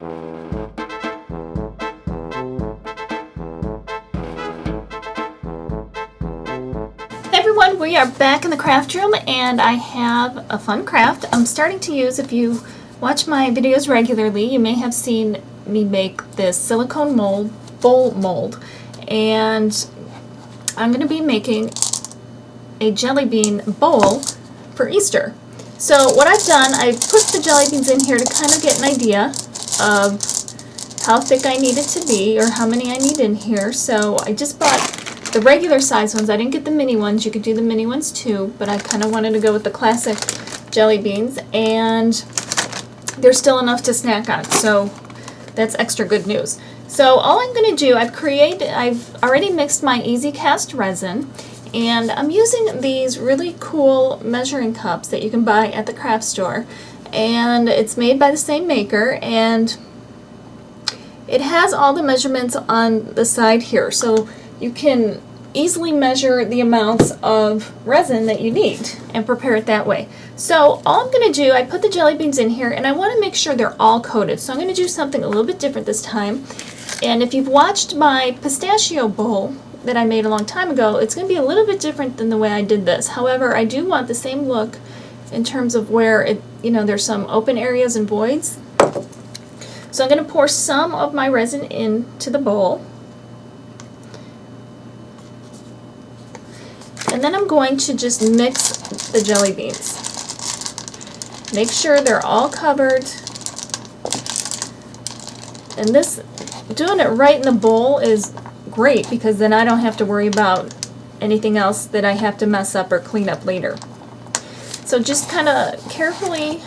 Hey everyone, we are back in the craft room and I have a fun craft I'm starting to use. If you watch my videos regularly, you may have seen me make this silicone bowl mold, and I'm going to be making a jelly bean bowl for Easter. So what I've done, I've put the jelly beans in here to kind of get an idea of how thick I need it to be or how many I need in here. So I just bought the regular size ones. I didn't get the mini ones. You could do the mini ones too, but I kind of wanted to go with the classic jelly beans, and there's still enough to snack on, so that's extra good news. So all I'm going to do, I've already mixed my easy cast resin, and I'm using these really cool measuring cups that you can buy at the craft store, and it's made by the same maker, and it has all the measurements on the side here, so you can easily measure the amounts of resin that you need and prepare it that way. So all I'm going to do, I put the jelly beans in here and I want to make sure they're all coated. So I'm going to do something a little bit different this time. And if you've watched my pistachio bowl that I made a long time ago, it's going to be a little bit different than the way I did this. However, I do want the same look in terms of where there's some open areas and voids. So I'm going to pour some of my resin into the bowl. And then I'm going to just mix the jelly beans. Make sure they're all covered. And this, doing it right in the bowl is great because then I don't have to worry about anything else that I have to mess up or clean up later. So just kind of carefully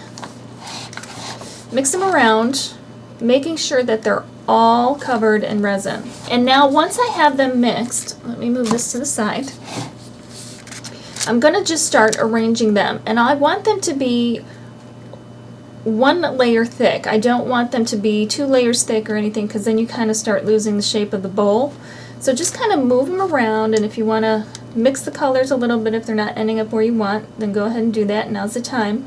mix them around, making sure that they're all covered in resin. And now once I have them mixed, let me move this to the side. I'm going to just start arranging them, and I want them to be one layer thick. I don't want them to be 2 layers thick or anything, because then you kind of start losing the shape of the bowl. So just kind of move them around, and if you want to mix the colors a little bit if they're not ending up where you want, then go ahead and do that. Now's the time.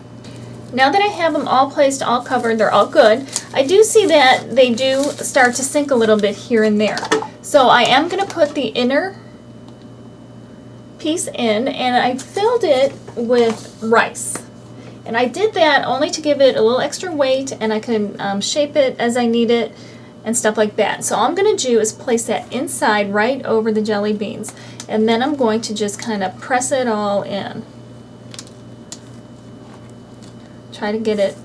Now that I have them all placed, all covered, they're all good. I do see that they do start to sink a little bit here and there. So I am going to put the inner piece in, and I filled it with rice, and I did that only to give it a little extra weight, and I can shape it as I need it and stuff like that. So all I'm going to do is place that inside right over the jelly beans, and then I'm going to just kind of press it all in. Try to get it.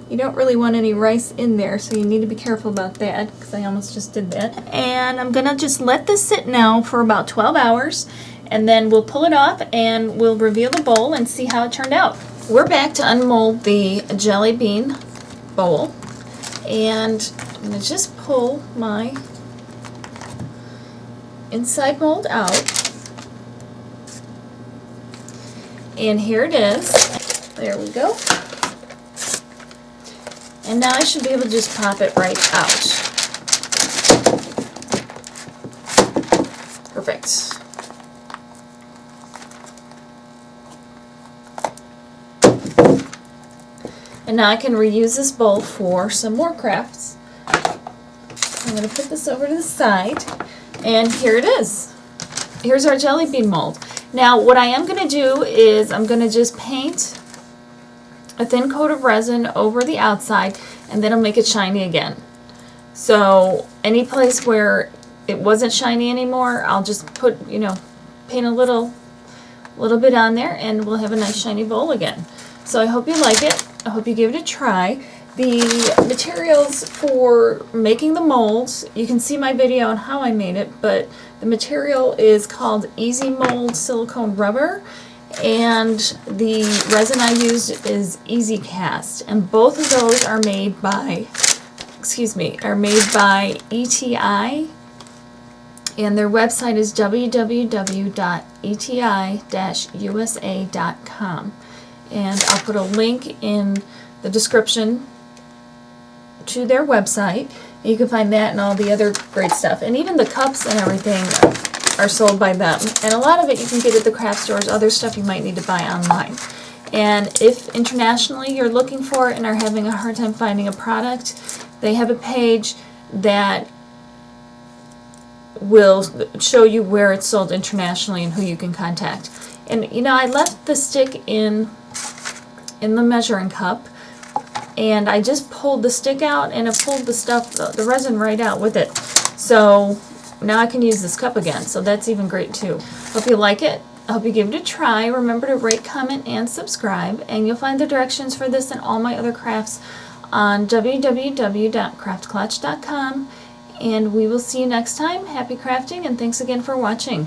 You don't really want any rice in there, so you need to be careful about that, because I almost just did that. And I'm going to just let this sit now for about 12 hours, and then we'll pull it off and we'll reveal the bowl and see how it turned out. We're back to unmold the jelly bean bowl, and I'm going to just pull my inside mold out. And here it is. There we go. And now I should be able to just pop it right out. Perfect. And now I can reuse this bowl for some more crafts. I'm going to put this over to the side, and here it is. Here's our jelly bean mold. Now what I am going to do is I'm going to just paint a thin coat of resin over the outside, and then I'll make it shiny again. So any place where it wasn't shiny anymore, I'll just put, paint a little bit on there, and we'll have a nice shiny bowl again. So I hope you like it. I hope you give it a try. The materials for making the molds, you can see my video on how I made it, but the material is called Easy Mold Silicone Rubber, and the resin I used is Easy Cast, and both of those are made by ETI, and their website is www.eti-usa.com, and I'll put a link in the description to their website. You can find that and all the other great stuff, and even the cups and everything are sold by them, and a lot of it you can get at the craft stores. Other stuff you might need to buy online. And if internationally you're looking for it and are having a hard time finding a product, they have a page that will show you where it's sold internationally and who you can contact. And you know, I left the stick in the measuring cup, and I just pulled the stick out and it pulled the stuff, the resin right out with it. So now I can use this cup again, so that's even great too. Hope you like it. I hope you give it a try. Remember to rate, comment, and subscribe, and you'll find the directions for this and all my other crafts on www.craftklatch.com. And we will see you next time. Happy crafting, and thanks again for watching.